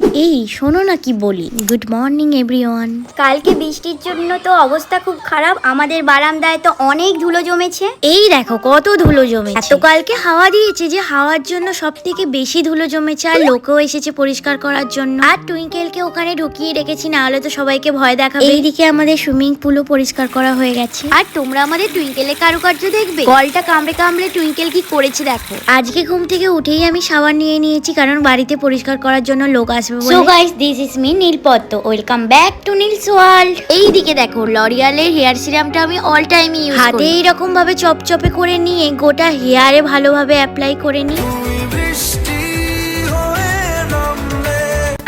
এই শোনো না কি বলি। Good morning everyone. কালকে বৃষ্টির জন্য তো অবস্থা খুব খারাপ, আমাদের বারান্দায় তো অনেক ধুলো জমেছে। এই দেখো কত ধুলো জমেছে। এত কালকে হাওয়া দিয়েছে যে হাওয়ার জন্য সব থেকে বেশি ধুলো জমেছে, আর লোকেও এসেছে পরিষ্কার করার জন্য। আর টুইঙ্কেলকে ওখানে ঢুকিয়ে রেখেছি, না হলে তো সবাইকে ভয় দেখাবে। এইদিকে আমাদের সুইমিং পুলও পরিষ্কার করা হয়ে গেছে। আর তোমরা আমাদের টুইঙ্কেলের কারুকার্য দেখবে, গলটা কামড়ে কামড়ে টুইঙ্কেল কি করেছে দেখো। আজকে ঘুম থেকে উঠেই আমি শাওয়ার নিয়ে নিয়েছি, কারণ বাড়িতে পরিষ্কার করার জন্য লোক আসবে বলে। So guys, this is me নীলপদ্ম, welcome back to Niels world. এইদিকে দেখো লরিয়ালের হেয়ার সিরামটা আমি অল টাইম ইউজ হাতে করি। এইরকম ভাবে চপচপে করে নিয়ে গোটা হেয়ারে ভালোভাবে অ্যাপ্লাই করে নিই।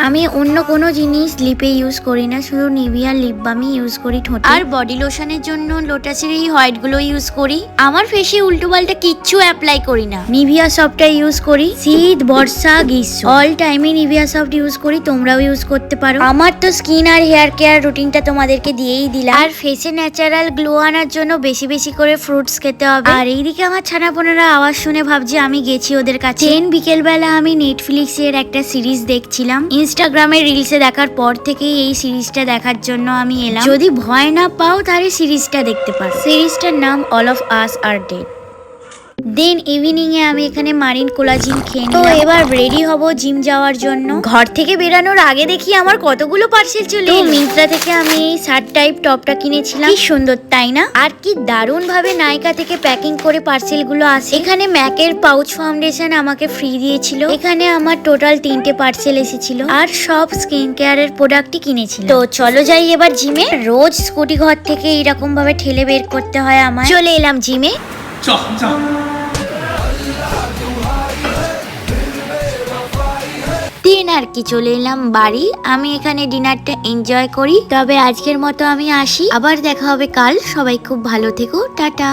আমি অন্য কোনো জিনিস লিপে ইউজ করি না, শুধু নিভিয়ার লিপ বামই ইউজ করি ঠোঁটে। আর বডি লোশনের জন্য লোটাসের এই হোয়াইট গুলো ইউজ করি। আমার ফেসে উল্টো পাল্টা কিচ্ছু অ্যাপ্লাই করি না। নিভিয়া সফটটা ইউজ করি শীত বর্ষা গ্রীষ্ম অল টাইমে নিভিয়া সফট ইউজ করি, তোমরাও ইউজ করতে পারো। আমার তো স্কিন আর হেয়ার কেয়ার রুটিনটা তোমাদেরকে দিয়েই দিলাম। আর ফেসে ন্যাচারাল গ্লো আনার জন্য বেশি বেশি করে ফ্রুটস খেতে হবে। আর এইদিকে আমার ছানাপোনারা আওয়াজ শুনে ভাবছে আমি গেছি ওদের কাছে। বিকেলবেলা আমি নেটফ্লিক্সের একটা সিরিজ দেখছিলাম, ইনস্টাগ্রামে রিলসে দেখার পর থেকেই এই সিরিজটা দেখার জন্য আমি এলাম। যদি ভয় না পাও তাহলে সিরিজটা দেখতে পারো। সিরিজটার নাম all of us are dead. Then evening এ আমি এখানে মারিন কোলাজিন খেয়ে নিলাম। তো এবার রেডি হব জিম যাওয়ার জন্য। ঘর থেকে বেরানোর আগে দেখি আমার কতগুলো পার্সেল চলে এলো। মিন্ত্রা থেকে আমি এই শার্ট টাইপ টপটা কিনেছিলাম, কি সুন্দর তাই না? আর কি দারুণ ভাবে নাইকা থেকে প্যাকিং করে পার্সেল গুলো আসে। এখানে ম্যাকের পাউচ ফাউন্ডেশন আমাকে ফ্রি দিয়েছিল। এখানে আমার টোটাল 3টে পার্সেল এসেছিল, আর সব স্কিন কেয়ারের প্রোডাক্টই কিনেছিলাম। তো চলো যাই এবার জিমে। রোজ স্কুটি ঘর থেকে এইরকম ভাবে ঠেলে বের করতে হয় আমার। চলে এলাম জিমে। আর কি চলে এলাম বাড়ি। আমি এখানে ডিনারটা এনজয় করি। তবে আজকের মতো আমি আসি, আবার দেখা হবে কাল। সবাই খুব ভালো থেকো, টাটা।